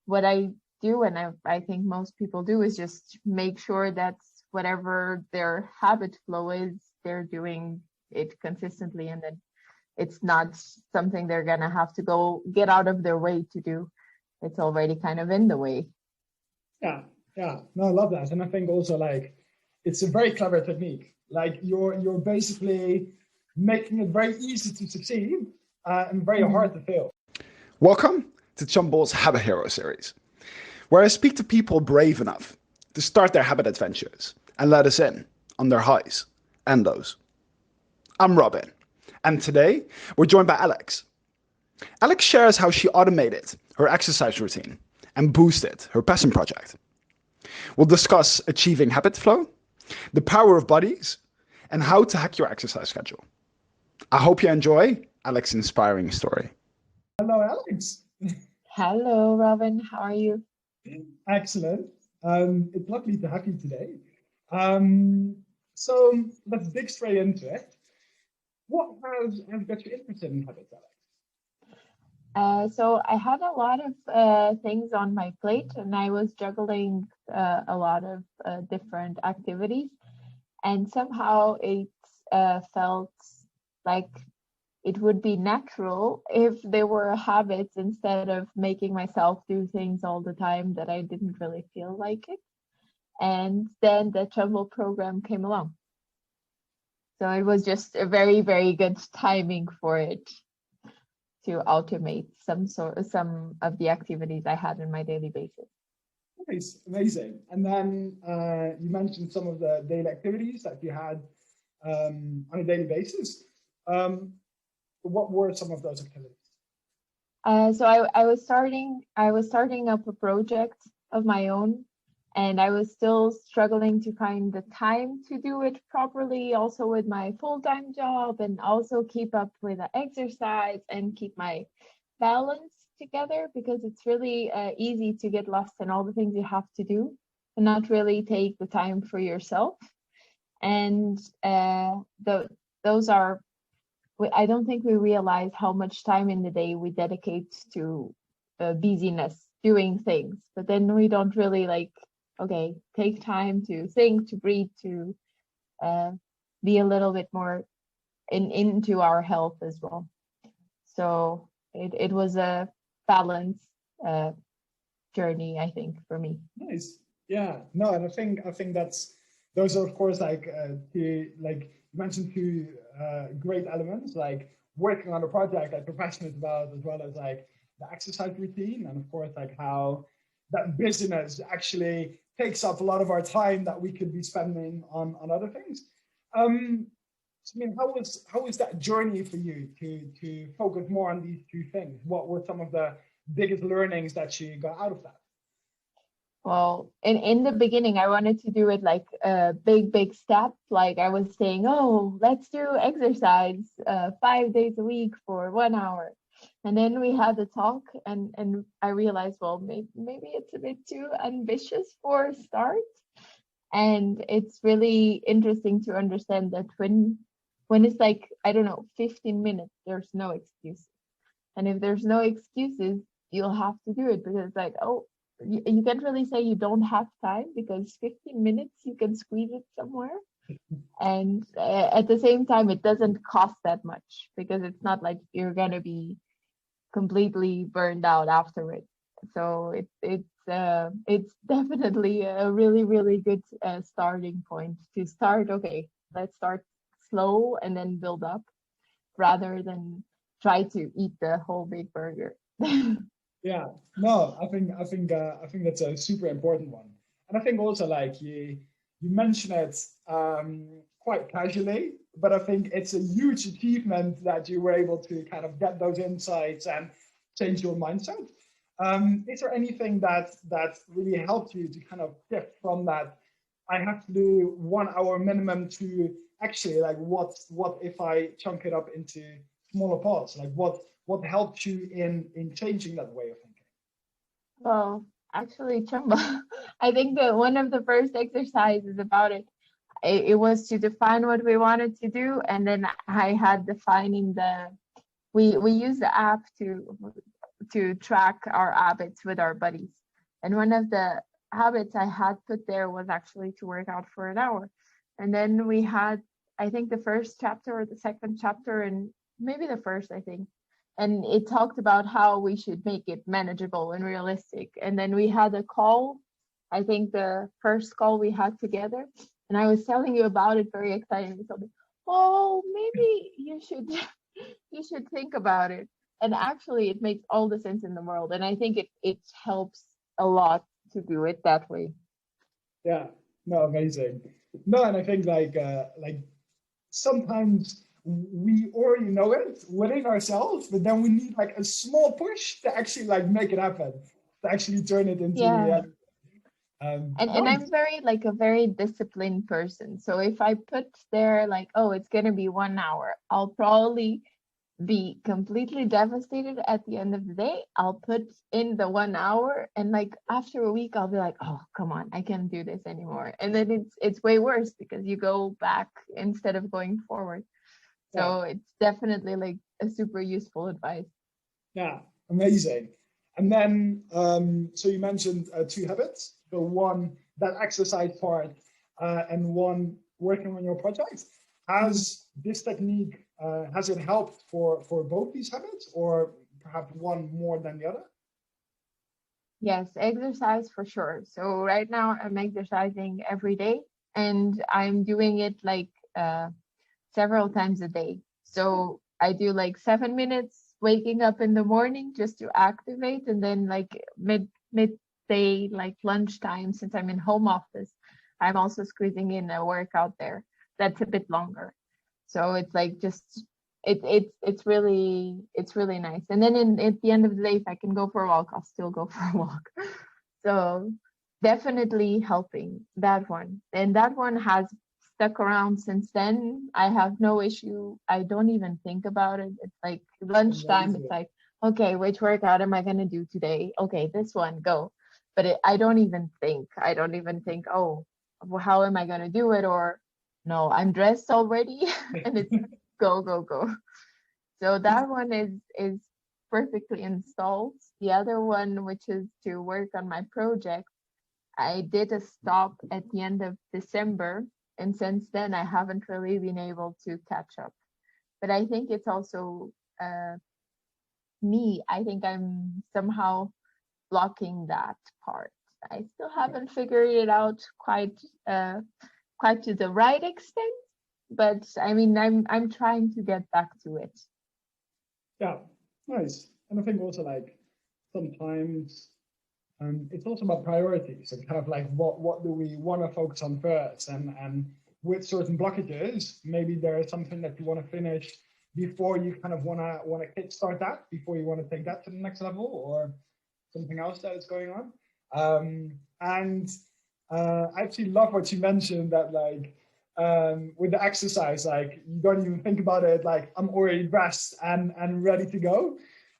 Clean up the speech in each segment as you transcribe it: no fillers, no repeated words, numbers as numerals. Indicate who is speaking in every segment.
Speaker 1: what I do, and I think most people do, is just make sure that whatever their habit flow is, they're doing it consistently, and then it's not something they're gonna have to go get out of their way to do. It's already kind of in the way.
Speaker 2: Yeah, yeah. No, I love that. And I think also like it's a very clever technique. Like you're basically making it very easy to succeed and very hard to fail.
Speaker 3: Welcome to Chumble's Habit Hero series, where I speak to people brave enough to start their habit adventures and let us in on their highs and lows. I'm Robin, and today we're joined by Alex. Alex shares how she automated her exercise routine and boosted her passion project. We'll discuss achieving habit flow, the power of bodies, and how to hack your exercise schedule. I hope you enjoy Alex's inspiring story.
Speaker 2: Hello, Alex.
Speaker 1: Hello, Robin. How are you?
Speaker 2: Excellent. It's lovely to have you today. So let's dig straight into it. What has got you interested in habits, Alex?
Speaker 1: So I had a lot of things on my plate, and I was juggling a lot of different activities, and somehow it felt like it would be natural if there were habits instead of making myself do things all the time that I didn't really feel like it. And then the Chumble program came along. So it was just a very, very good timing for it to automate some of the activities I had on my daily basis.
Speaker 2: Nice, amazing. And then you mentioned some of the daily activities that you had on a daily basis. What were some of those activities?
Speaker 1: So I was starting up a project of my own, and I was still struggling to find the time to do it properly, also with my full-time job, and also keep up with the exercise and keep my balance together, because it's really easy to get lost in all the things you have to do and not really take the time for yourself. And those are, I don't think we realize how much time in the day we dedicate to busyness, doing things, but then we don't really take time to think, to breathe, to be a little bit more into our health as well. So it was a balance journey, I think, for me.
Speaker 2: Nice. Yeah. No, and I think those are, of course, you mentioned two great elements, like working on a project that you're passionate about, as well as like the exercise routine, and of course like how that busyness actually takes up a lot of our time that we could be spending on other things. So, I mean, how was that journey for you to focus more on these two things? What were some of the biggest learnings that you got out of that?
Speaker 1: Well, in the beginning, I wanted to do it like a big step. Like I was saying, oh, let's do exercise 5 days a week for 1 hour. And then we had the talk, and I realized, well, maybe it's a bit too ambitious for a start. And it's really interesting to understand that when it's like, I don't know, 15 minutes, there's no excuses. And if there's no excuses, you'll have to do it, because it's like, oh, you can't really say you don't have time, because 15 minutes, you can squeeze it somewhere. And at the same time, it doesn't cost that much, because it's not like you're going to be completely burned out afterwards. So it's definitely a really, really good starting point to start. Okay, let's start slow and then build up, rather than try to eat the whole big burger.
Speaker 2: Yeah, no, I think that's a super important one, and I think also like you mention it quite casually, but I think it's a huge achievement that you were able to kind of get those insights and change your mindset. Is there anything that really helped you to kind of shift from that I have to do 1 hour minimum to actually like what if I chunk it up into smaller parts? Like what helped you in changing that way of thinking?
Speaker 1: Well, actually, Chumble, I think that one of the first exercises about it was to define what we wanted to do, and then I had defining we use the app to track our habits with our buddies. And one of the habits I had put there was actually to work out for an hour. And then we had, I think, the first chapter or the second chapter, and maybe the first, I think. And it talked about how we should make it manageable and realistic. And then we had a call, I think the first call we had together. And I was telling you about it, very excited. You told me, oh, maybe you should you should think about it. And actually it makes all the sense in the world. And I think it helps a lot to do it that way.
Speaker 2: Yeah, no, amazing. No, and I think like sometimes we already know it within ourselves, but then we need like a small push to actually like make it happen, to actually turn it into reality.
Speaker 1: And I'm very like a very disciplined person. So if I put there like, oh, it's gonna be 1 hour, I'll probably be completely devastated at the end of the day. I'll put in the 1 hour, and like after a week I'll be like, oh, come on, I can't do this anymore. And then it's way worse because you go back instead of going forward. So it's definitely like a super useful advice.
Speaker 2: Yeah, amazing. And then so you mentioned 2 habits, the one, that exercise part, and one working on your project. Has this technique, has it helped for both these habits, or perhaps one more than the other?
Speaker 1: Yes, exercise for sure. So right now I'm exercising every day, and I'm doing it like several times a day. So I do like 7 minutes waking up in the morning just to activate, and then like midday, like lunchtime, since I'm in home office, I'm also squeezing in a workout there that's a bit longer. So it's like just it's really nice. And then at the end of the day, if I can go for a walk, I'll still go for a walk. So definitely helping that one. And that one has stuck around since then. I have no issue. I don't even think about it. It's like lunchtime. It's like, okay, which workout am I gonna do today? Okay, this one, go. But I don't even think. I don't even think, oh, how am I gonna do it? Or no, I'm dressed already, and it's go, go, go. So that one is perfectly installed. The other one, which is to work on my project, I did a stop at the end of December, and since then I haven't really been able to catch up. But I think it's also me. I think I'm somehow blocking that part. I still haven't figured it out quite to the right extent, but I mean I'm trying to get back to it.
Speaker 2: Yeah, nice. And I think also like sometimes it's also about priorities and kind of like what do we want to focus on first, and with certain blockages, maybe there is something that you want to finish before you kind of want to kickstart that, before you want to take that to the next level, or something else that is going on. And I actually love what you mentioned, that like with the exercise, like you don't even think about it, like I'm already dressed and ready to go.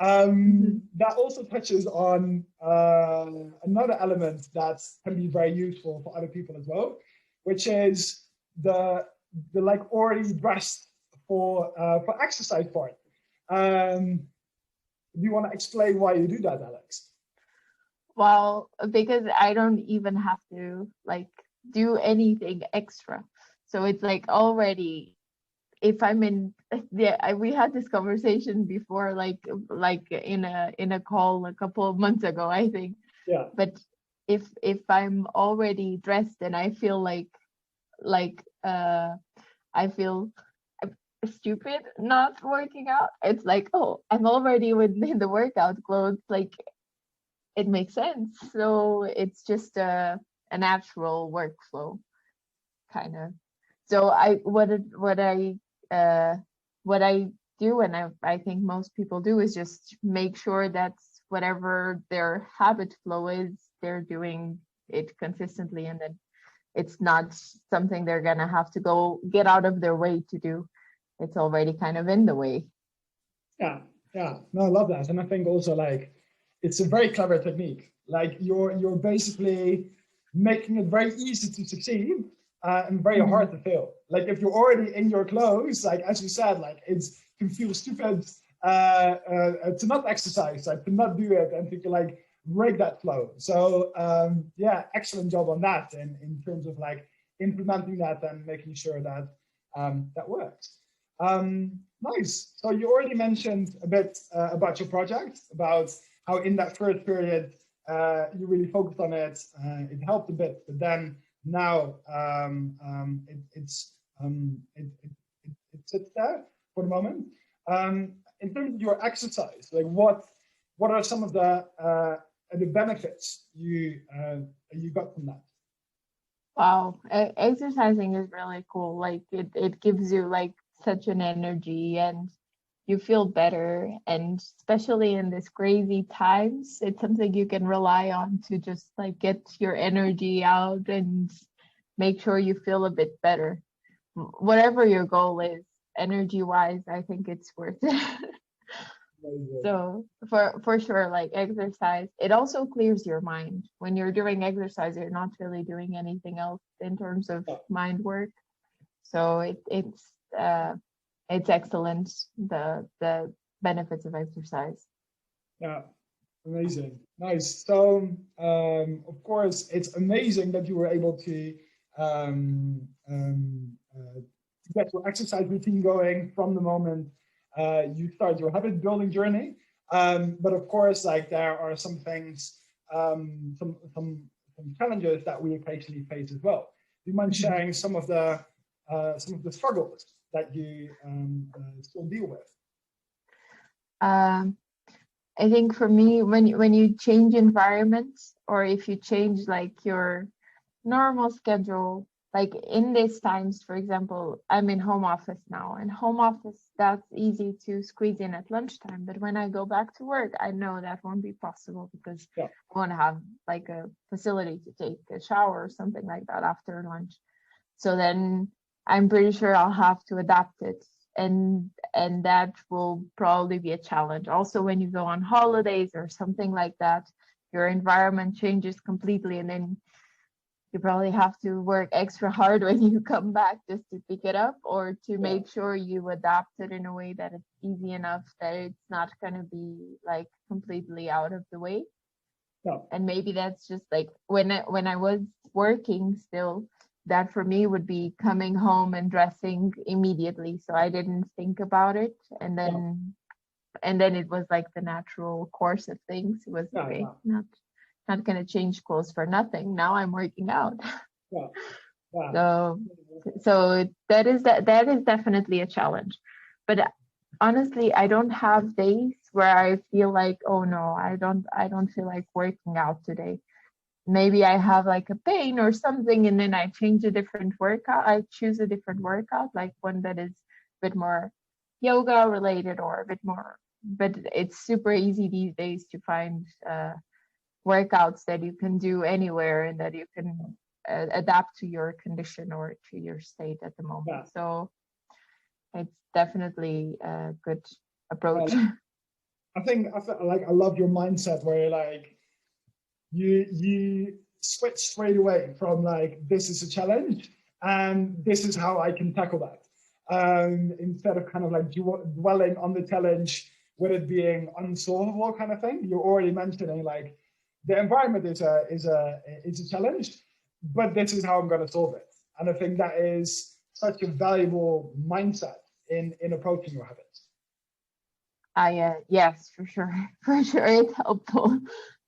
Speaker 2: That also touches on another element that can be very useful for other people as well, which is the like already dressed for exercise part. Do you want to explain why you do that, Alex?
Speaker 1: Well, because I don't even have to like do anything extra. So it's like already, if I'm in, we had this conversation before, like in a call a couple of months ago, I think.
Speaker 2: Yeah.
Speaker 1: But if I'm already dressed and I feel like I feel stupid not working out, it's like, oh, I'm already within the workout clothes, like it makes sense. So it's just a natural workflow kind of. So what I do, and I think most people do, is just make sure that whatever their habit flow is, they're doing it consistently, and then it's not something they're gonna have to go get out of their way to do. It's already kind of in the way.
Speaker 2: Yeah, no, I love that. And I think also like it's a very clever technique. Like you're basically making it very easy to succeed and very hard to fail. Like if you're already in your clothes, like as you said, like it can feel stupid to not exercise, like to not do it, and to like break that flow. So yeah, excellent job on that, in terms of like implementing that and making sure that that works. Nice. So you already mentioned a bit about your project, about how in that first period you really focused on it. It helped a bit, but then now it sits there for the moment. In terms of your exercise, like what are some of the benefits you got from that?
Speaker 1: Wow, exercising is really cool. Like it gives you like such an energy and you feel better. And especially in this crazy times, it's something you can rely on to just like get your energy out and make sure you feel a bit better. Whatever your goal is, energy wise, I think it's worth it. So for sure, like exercise, it also clears your mind. When you're doing exercise, you're not really doing anything else in terms of mind work. So it's excellent, the benefits of exercise.
Speaker 2: Yeah, amazing, nice. So of course, it's amazing that you were able to get your exercise routine going from the moment you start your habit building journey. But of course, like there are some things, some challenges that we occasionally face as well. Do you mind sharing some of the struggles that you still deal with?
Speaker 1: I think for me, when you change environments, or if you change like your normal schedule, like in these times, for example, I'm in home office now, and home office, that's easy to squeeze in at lunchtime. But when I go back to work, I know that won't be possible because I want to have like a facility to take a shower or something like that after lunch. So then I'm pretty sure I'll have to adapt it. And that will probably be a challenge. Also, when you go on holidays or something like that, your environment changes completely, and then you probably have to work extra hard when you come back just to pick it up, or to make sure you adapt it in a way that it's easy enough that it's not going to be like completely out of the way. And maybe that's just like when I was working still, that for me would be coming home and dressing immediately, so I didn't think about it, and then it was like the natural course of things. It was okay, not going to change clothes for nothing. Now I'm working out. So that is definitely a challenge. But honestly, I don't have days where I feel like, oh no, I don't feel like working out today. Maybe I have like a pain or something, and then I change a different workout. I choose a different workout, like one that is a bit more yoga related or a bit more, but it's super easy these days to find workouts that you can do anywhere and that you can adapt to your condition or to your state at the moment. So it's definitely a good approach.
Speaker 2: I love your mindset where you're like, you switch straight away from like, this is a challenge and this is how I can tackle that, instead of kind of like dwelling on the challenge with it being unsolvable kind of thing. You're already mentioning like, the environment is a challenge, but this is how I'm going to solve it. And I think that is such a valuable mindset in approaching your habits.
Speaker 1: Yes, for sure, it's helpful.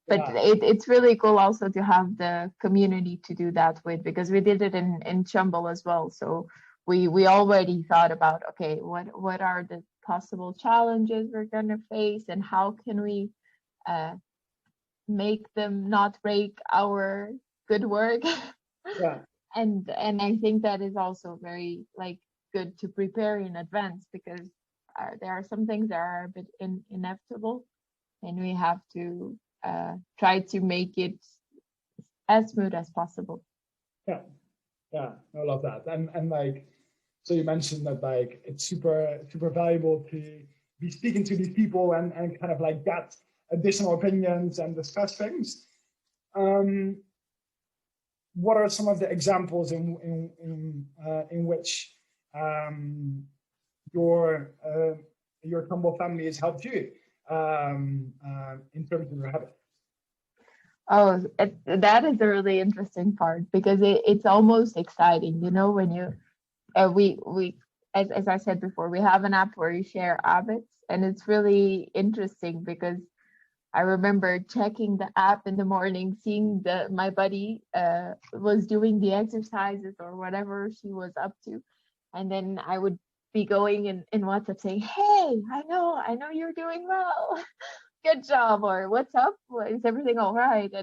Speaker 1: But it's really cool also to have the community to do that with, because we did it in Chumble as well. So we already thought about, okay, what are the possible challenges we're going to face, and how can we make them not break our good work. And I think that is also very like good to prepare in advance, because there are some things that are a bit inevitable, and we have to try to make it as smooth as possible.
Speaker 2: I love that. And like, so you mentioned that like it's super valuable to be speaking to these people and kind of like get additional opinions and discuss things. What are some of the examples in which your your Chumble family has helped you in terms of your habit.
Speaker 1: Oh, that is a really interesting part because it's almost exciting, you know, when you we as I said before, we have an app where you share habits, and it's really interesting because I remember checking the app in the morning, seeing my buddy was doing the exercises or whatever she was up to, and then I would be going in WhatsApp saying, "Hey, I know you're doing well. Good job," or "What's up? Is everything all right?"
Speaker 2: Yeah.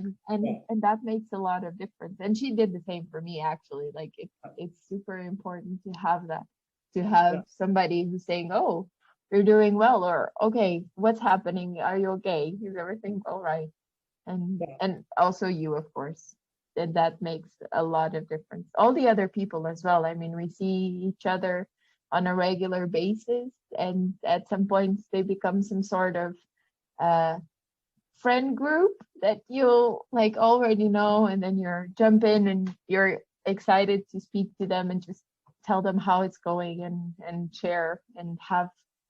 Speaker 1: And that makes a lot of difference. And she did the same for me actually. Like it's super important to have that, to
Speaker 2: Yeah.
Speaker 1: have somebody who's saying, "Oh, you're doing well," or "Okay, what's happening? Are you okay? Is everything all right?"
Speaker 2: Yeah.
Speaker 1: And also you, of course. And that makes a lot of difference. All the other people as well. I mean, we see each other on a regular basis, and at some points they become some sort of uh friend group that you'll like already know, and then you're jump in and you're excited to speak to them and just tell them how it's going, and share and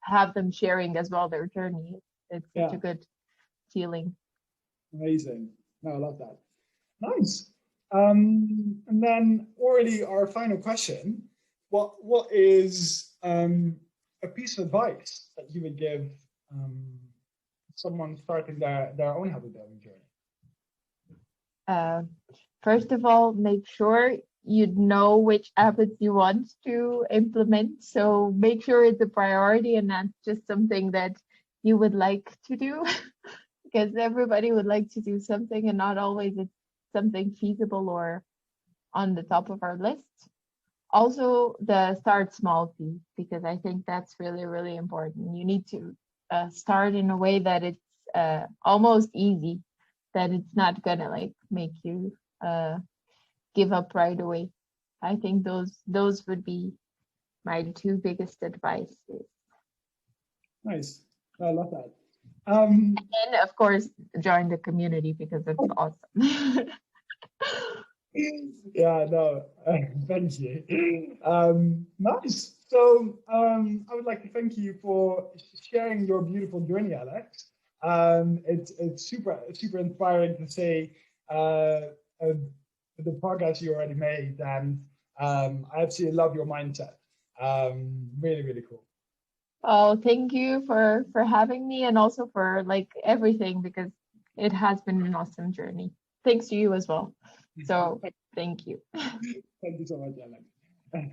Speaker 1: have them sharing as well their journey. It's such
Speaker 2: Yeah.
Speaker 1: a good feeling.
Speaker 2: Amazing. No, I love that. Nice. And then already our final question. What is a piece of advice that you would give someone starting their own habit building journey?
Speaker 1: uh, First of all, make sure you know which habits you want to implement. So make sure it's a priority and not just something that you would like to do, because everybody would like to do something and not always it's something feasible or on the top of our list. Also, the start small piece, because I think that's really, really important. You need to start in a way that it's almost easy, that it's not gonna like make you give up right away. I think those would be my two biggest advices.
Speaker 2: Nice. I love that.
Speaker 1: And of course, join the community because it's awesome.
Speaker 2: Yeah, no, thank you. Nice. So I would like to thank you for sharing your beautiful journey, Alex. It's super inspiring to see uh, the progress you already made, and I absolutely love your mindset. Really, really cool.
Speaker 1: Oh, thank you for having me, and also for like everything, because it has been an awesome journey. Thanks to you as well. So thank you.
Speaker 2: Thank you so much, Alex.